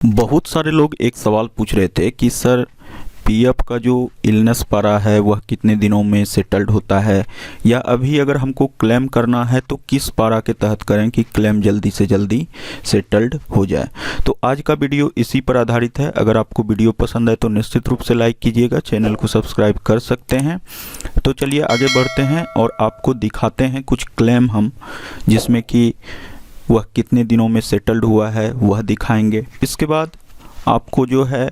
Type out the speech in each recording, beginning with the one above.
बहुत सारे लोग एक सवाल पूछ रहे थे कि सर पीएफ का जो इलनेस पारा है वह कितने दिनों में सेटल्ड होता है, या अभी अगर हमको क्लेम करना है तो किस पारा के तहत करें कि क्लेम जल्दी से जल्दी सेटल्ड हो जाए। तो आज का वीडियो इसी पर आधारित है। अगर आपको वीडियो पसंद आए तो निश्चित रूप से लाइक कीजिएगा, चैनल को सब्सक्राइब कर सकते हैं। तो चलिए आगे बढ़ते हैं और आपको दिखाते हैं कुछ क्लेम हम, जिसमें कि वह कितने दिनों में सेटल्ड हुआ है वह दिखाएंगे। इसके बाद आपको जो है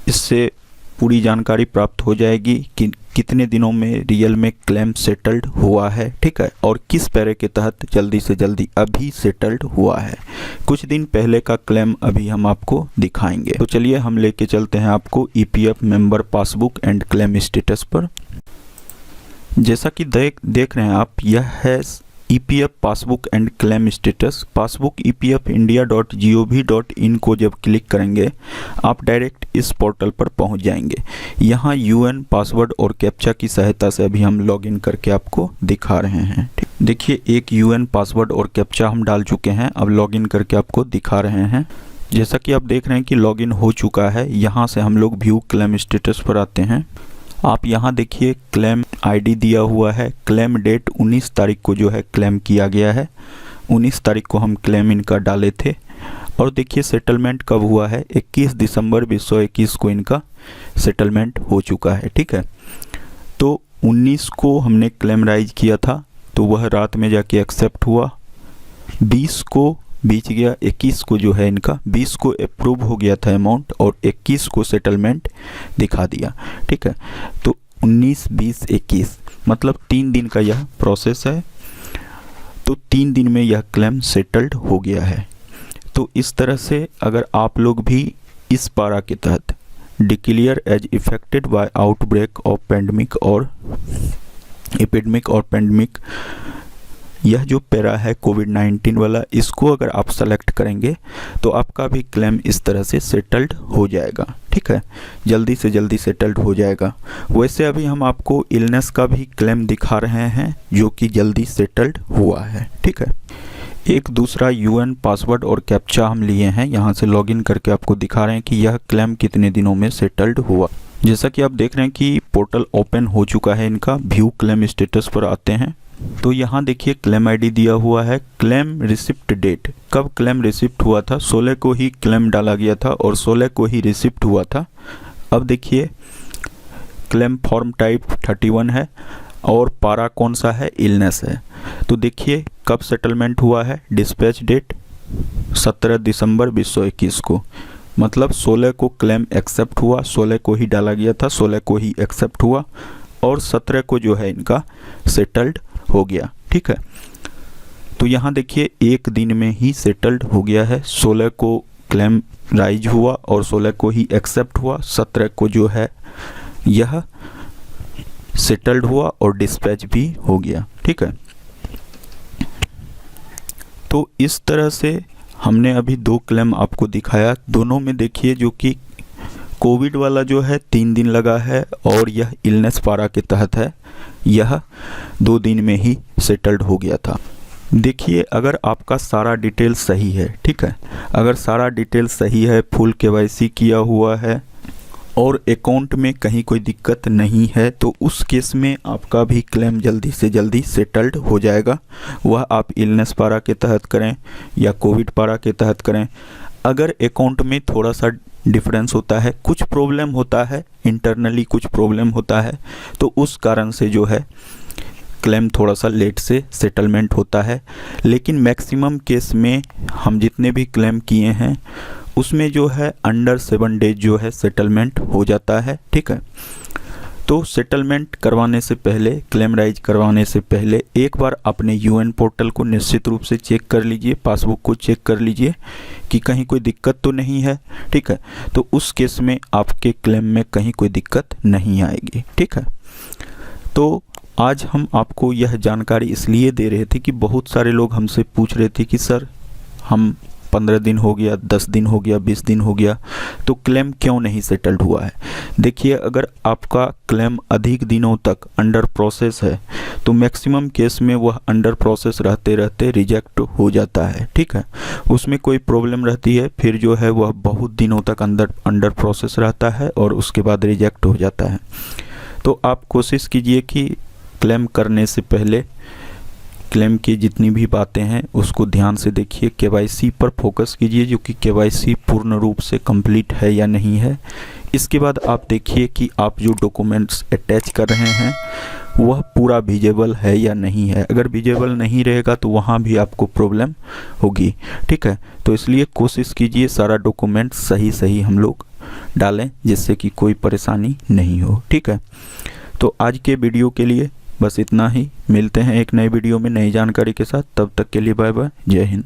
इससे पूरी जानकारी प्राप्त हो जाएगी कि कितने दिनों में रियल में क्लेम सेटल्ड हुआ है, ठीक है, और किस पैरे के तहत जल्दी से जल्दी अभी सेटल्ड हुआ है। कुछ दिन पहले का क्लेम अभी हम आपको दिखाएंगे। तो चलिए हम लेके चलते हैं आपको EPF member passbook and claim status पर। जैसा कि देख रहे हैं आप, यह है EPF passbook and claim status. Passbook epfindia.gov.in को जब क्लिक करेंगे आप डायरेक्ट इस पोर्टल पर पहुंच जाएंगे। यहाँ यूएन पासवर्ड और कैप्चा की सहायता से अभी हम लॉगिन करके आपको दिखा रहे हैं। देखिए, एक यूएन पासवर्ड और कैप्चा हम डाल चुके हैं, अब लॉगिन करके आपको दिखा रहे हैं। जैसा कि आप देख रहे हैं कि लॉगिन हो चुका है। यहाँ से हम लोग व्यू क्लेम स्टेटस पर आते हैं। आप यहाँ देखिए क्लेम आईडी दिया हुआ है। क्लेम डेट 19 तारीख को जो है क्लेम किया गया है। 19 तारीख को हम क्लेम इनका डाले थे। और देखिए सेटलमेंट कब हुआ है, 21 दिसंबर 2021 को इनका सेटलमेंट हो चुका है, ठीक है। तो 19 को हमने क्लेम राइज किया था, तो वह रात में जाके एक्सेप्ट हुआ। 20 को बीच गया, 21 को जो है इनका 20 को अप्रूव हो गया था अमाउंट, और 21 को सेटलमेंट दिखा दिया, ठीक है। तो 19, 20, 21 मतलब 3 दिन का यह प्रोसेस है। तो 3 दिन में यह क्लेम सेटल्ड हो गया है। तो इस तरह से अगर आप लोग भी इस पारा के तहत declare as affected by outbreak of pandemic और एपिडेमिक और पेंडेमिक, यह जो पैरा है कोविड-19 वाला, इसको अगर आप सेलेक्ट करेंगे तो आपका भी क्लेम इस तरह से सेटल्ड हो जाएगा, ठीक है, जल्दी से जल्दी सेटल्ड हो जाएगा। वैसे अभी हम आपको इलनेस का भी क्लेम दिखा रहे हैं जो कि जल्दी सेटल्ड हुआ है, ठीक है। एक दूसरा यूएन पासवर्ड और कैप्चा हम लिए हैं, यहाँ से लॉगिन करके आपको दिखा रहे हैं कि यह क्लेम कितने दिनों में सेटल्ड हुआ। जैसा कि आप देख रहे हैं कि पोर्टल ओपन हो चुका है इनका। व्यू क्लेम स्टेटस पर आते हैं तो यहाँ देखिए क्लेम आईडी दिया हुआ है। क्लेम रिसिप्ट डेट, कब क्लेम रिसिप्ट हुआ था, 16 को ही क्लेम डाला गया था और 16 को ही रिसिप्ट हुआ था। अब देखिए क्लेम फॉर्म टाइप 31 है और पारा कौन सा है, इलनेस है। तो देखिए कब सेटलमेंट हुआ है, डिस्पैच डेट 17 दिसंबर 2021 को, मतलब 16 को क्लेम एक्सेप्ट हुआ, 16 को ही डाला गया था, 16 को ही एक्सेप्ट हुआ और 17 को जो है इनका सेटल्ड हो गया, ठीक है। तो यहाँ देखिए एक दिन में ही सेटल्ड हो गया है। 16 को क्लेम राइज हुआ और 16 को ही एक्सेप्ट हुआ, 17 को जो है यह सेटल्ड हुआ और डिस्पैच भी हो गया, ठीक है। तो इस तरह से हमने अभी 2 क्लेम आपको दिखाया। दोनों में देखिए जो कि कोविड वाला जो है 3 दिन लगा है और यह इलनेस पारा के तहत है, यह 2 दिन में ही सेटल्ड हो गया था। देखिए अगर आपका सारा डिटेल सही है, ठीक है, अगर सारा डिटेल सही है, फुल केवाईसी किया हुआ है और अकाउंट में कहीं कोई दिक्कत नहीं है, तो उस केस में आपका भी क्लेम जल्दी से जल्दी सेटल्ड हो जाएगा। वह आप इलनेस पारा के तहत करें या कोविड पारा के तहत करें। अगर अकाउंट में थोड़ा सा डिफरेंस होता है, कुछ प्रॉब्लम होता है, इंटरनली कुछ प्रॉब्लम होता है, तो उस कारण से जो है क्लेम थोड़ा सा लेट से सेटलमेंट होता है। लेकिन मैक्सिमम केस में हम जितने भी क्लेम किए हैं उसमें जो है अंडर 7 डेज जो है सेटलमेंट हो जाता है, ठीक है। तो सेटलमेंट करवाने से पहले, क्लेम राइज करवाने से पहले एक बार अपने यूएन पोर्टल को निश्चित रूप से चेक कर लीजिए, पासबुक को चेक कर लीजिए कि कहीं कोई दिक्कत तो नहीं है, ठीक है। तो उस केस में आपके क्लेम में कहीं कोई दिक्कत नहीं आएगी, ठीक है। तो आज हम आपको यह जानकारी इसलिए दे रहे थे कि बहुत सारे लोग हमसे पूछ रहे थे कि सर हम 15 दिन हो गया, 10 दिन हो गया, 20 दिन हो गया, तो क्लेम क्यों नहीं सेटल्ड हुआ है? देखिए, अगर आपका क्लेम अधिक दिनों तक अंडर प्रोसेस है तो मैक्सिमम केस में वह अंडर प्रोसेस रहते रहते रिजेक्ट हो जाता है। ठीक है, उसमें कोई प्रॉब्लम रहती है, फिर जो है वह बहुत दिनों तक अंडर प्रोसेस रहता है और उसके बाद रिजेक्ट हो जाता है। तो आप कोशिश कीजिए कि क्लेम करने से पहले क्लेम की जितनी भी बातें हैं उसको ध्यान से देखिए, केवाईसी पर फोकस कीजिए जो कि केवाईसी पूर्ण रूप से कंप्लीट है या नहीं है। इसके बाद आप देखिए कि आप जो डॉक्यूमेंट्स अटैच कर रहे हैं वह पूरा विजिबल है या नहीं है। अगर विजिबल नहीं रहेगा तो वहाँ भी आपको प्रॉब्लम होगी। ठीक है, तो इसलिए कोशिश कीजिए सारा डॉक्यूमेंट सही हम लोग डालें जिससे कि कोई परेशानी नहीं हो। ठीक है, तो आज के वीडियो के लिए बस इतना ही। मिलते हैं एक नए वीडियो में नई जानकारी के साथ, तब तक के लिए बाय बाय, जय हिंद।